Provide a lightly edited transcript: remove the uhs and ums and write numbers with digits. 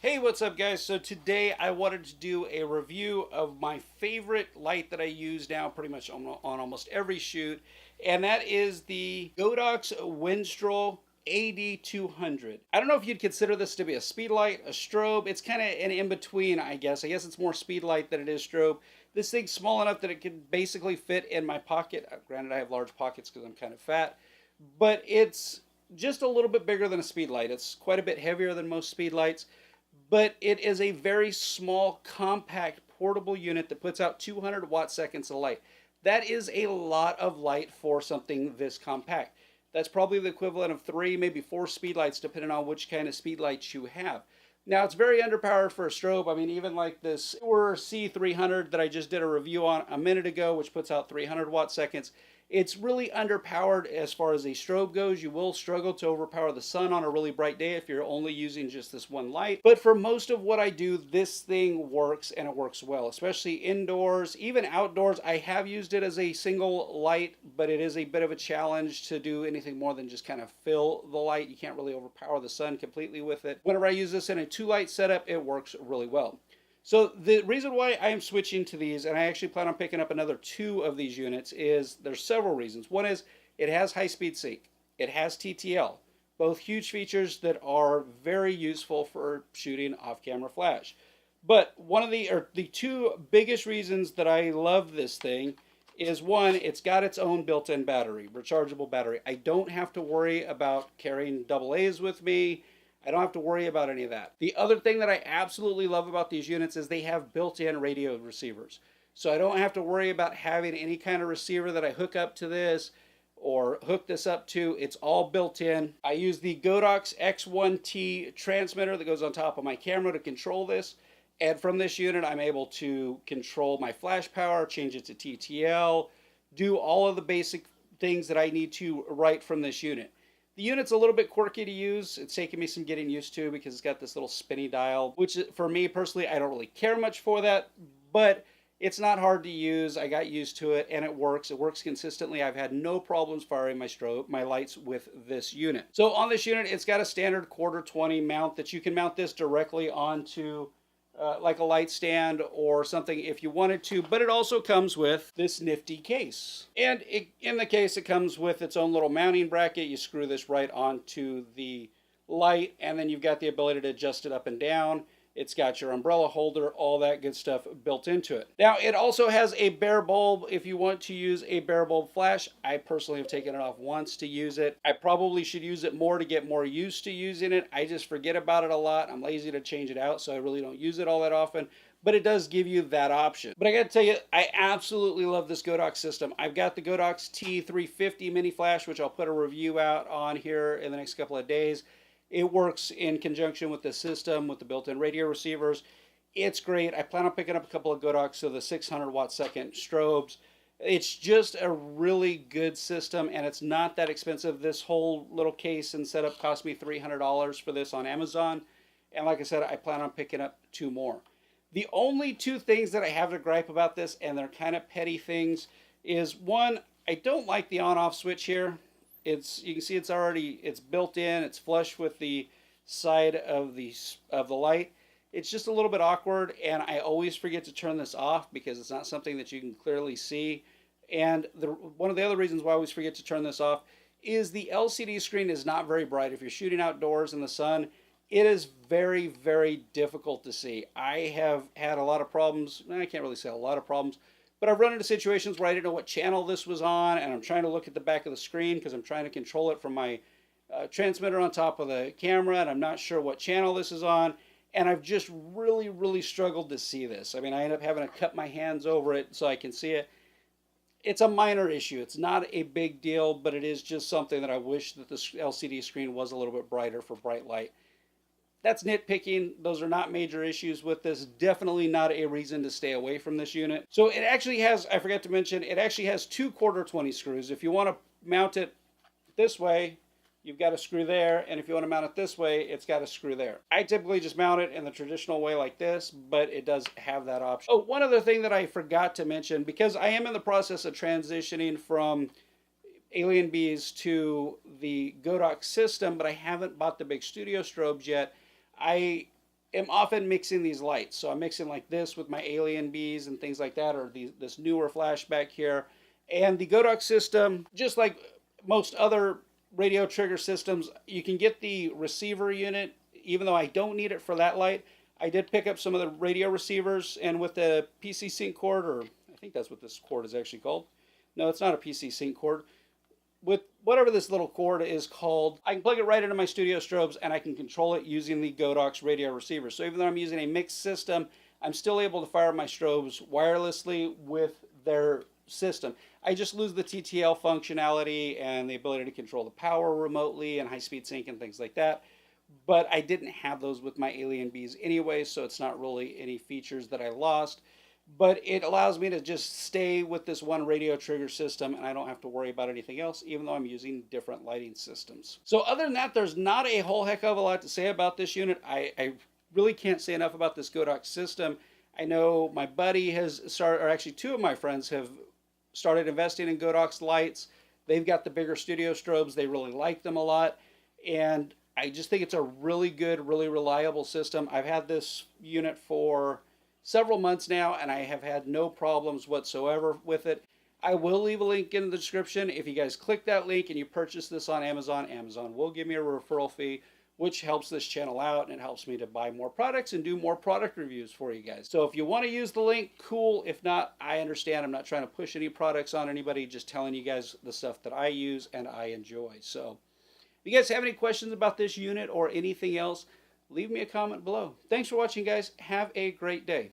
Hey, what's up, guys? So today I wanted to do a review of my favorite light that I use now pretty much on almost every shoot, and that is the Godox AD200. I don't know if you'd consider this to be a speed light, a strobe. It's kind of an in-between, I guess. I guess it's more speed light than it is strobe. This thing's small enough that it can basically fit in my pocket. Granted, I have large pockets because I'm kind of fat, but it's just a little bit bigger than a speed light. It's quite a bit heavier than most speed lights, but it is a very small, compact, portable unit that puts out 200 watt seconds of light. That is a lot of light for something this compact. That's probably the equivalent of 3, maybe 4 speed lights, depending on which kind of speed lights you have. Now, it's very underpowered for a strobe. I mean, even like this C300 that I just did a review on a minute ago, which puts out 300 watt seconds, it's really underpowered as far as a strobe goes. You will struggle to overpower the sun on a really bright day if you're only using just this one light. But for most of what I do, this thing works, and it works well, especially indoors, even outdoors. I have used it as a single light, but it is a bit of a challenge to do anything more than just kind of fill the light. You can't really overpower the sun completely with it. Whenever I use this in a 2-light setup, it works really well. So the reason why I am switching to these, and I actually plan on picking up another 2 of these units, is there's several reasons. One is it has high-speed sync. It has TTL, both huge features that are very useful for shooting off-camera flash. But one of the 2 biggest reasons that I love this thing is, one, it's got its own built-in battery, rechargeable battery. I don't have to worry about carrying AA's with me. I don't have to worry about any of that. The other thing that I absolutely love about these units is they have built-in radio receivers. So I don't have to worry about having any kind of receiver that I hook up to this or hook this up to. It's all built in. I use the Godox X1T transmitter that goes on top of my camera to control this. And from this unit, I'm able to control my flash power, change it to TTL, do all of the basic things that I need to right from this unit. The unit's a little bit quirky to use. It's taken me some getting used to because it's got this little spinny dial, which for me personally, I don't really care much for that, but it's not hard to use. I got used to it and it works. It works consistently. I've had no problems firing my lights with this unit. So on this unit, it's got a standard quarter 20 mount that you can mount this directly onto like a light stand or something if you wanted to, but it also comes with this nifty case. And in the case, it comes with its own little mounting bracket. You screw this right onto the light, and then you've got the ability to adjust it up and down. It's got your umbrella holder, all that good stuff built into it. Now, it also has a bare bulb if you want to use a bare bulb flash. I personally have taken it off once to use it. I probably should use it more to get more used to using it. I just forget about it a lot. I'm lazy to change it out, so I really don't use it all that often. But it does give you that option. But I gotta tell you, I absolutely love this Godox system. I've got the Godox T350 mini flash, which I'll put a review out on here in the next couple of days. It works in conjunction with the system, with the built-in radio receivers. It's great. I plan on picking up a couple of Godox, so the 600 watt second strobes. It's just a really good system, and it's not that expensive. This whole little case and setup cost me $300 for this on Amazon. And like I said, I plan on picking up 2 more. The only 2 things that I have to gripe about this, and they're kind of petty things, is one, I don't like the on-off switch here. You can see it's built in, it's flush with the side of the light. It's just a little bit awkward, and I always forget to turn this off because it's not something that you can clearly see. And one of the other reasons why I always forget to turn this off is the LCD screen is not very bright. If you're shooting outdoors in the sun, it is very, very difficult to see. I have had a lot of problems. I can't really say a lot of problems, but I've run into situations where I didn't know what channel this was on, and I'm trying to look at the back of the screen because I'm trying to control it from my transmitter on top of the camera, and I'm not sure what channel this is on, and I've just really, really struggled to see this. I mean, I end up having to cut my hands over it so I can see it. It's a minor issue. It's not a big deal, but it is just something that I wish that the LCD screen was a little bit brighter for bright light. That's nitpicking. Those are not major issues with this. Definitely not a reason to stay away from this unit. So it actually has, I forgot to mention, it actually has 2 quarter 20 screws. If you want to mount it this way, you've got a screw there. And if you want to mount it this way, it's got a screw there. I typically just mount it in the traditional way like this, but it does have that option. Oh, one other thing that I forgot to mention, because I am in the process of transitioning from Alien Bees to the Godox system, but I haven't bought the big studio strobes yet. I am often mixing these lights. So I'm mixing like this with my Alien Bees and things like that, or this newer flashback here. And the Godox system, just like most other radio trigger systems, you can get the receiver unit, even though I don't need it for that light. I did pick up some of the radio receivers, and with the PC sync cord, or I think that's what this cord is actually called. No, it's not a PC sync cord. With whatever this little cord is called, I can plug it right into my studio strobes and I can control it using the Godox radio receiver. So even though I'm using a mixed system, I'm still able to fire my strobes wirelessly with their system. I just lose the TTL functionality and the ability to control the power remotely and high-speed sync and things like that. But I didn't have those with my Alien Bees anyway, so it's not really any features that I lost. But it allows me to just stay with this one radio trigger system and I don't have to worry about anything else, even though I'm using different lighting systems. So other than that, there's not a whole heck of a lot to say about this unit. I really can't say enough about this Godox system. I know my buddy has started, or actually two of my friends have started investing in Godox lights. They've got the bigger studio strobes. They really like them a lot. And I just think it's a really good, really reliable system. I've had this unit for several months now, and I have had no problems whatsoever with it. I will leave a link in the description. If you guys click that link and you purchase this on Amazon, Amazon will give me a referral fee, which helps this channel out and it helps me to buy more products and do more product reviews for you guys. So if you want to use the link, cool. If not, I understand. I'm not trying to push any products on anybody, just telling you guys the stuff that I use and I enjoy. So if you guys have any questions about this unit or anything else, leave me a comment below. Thanks for watching, guys. Have a great day.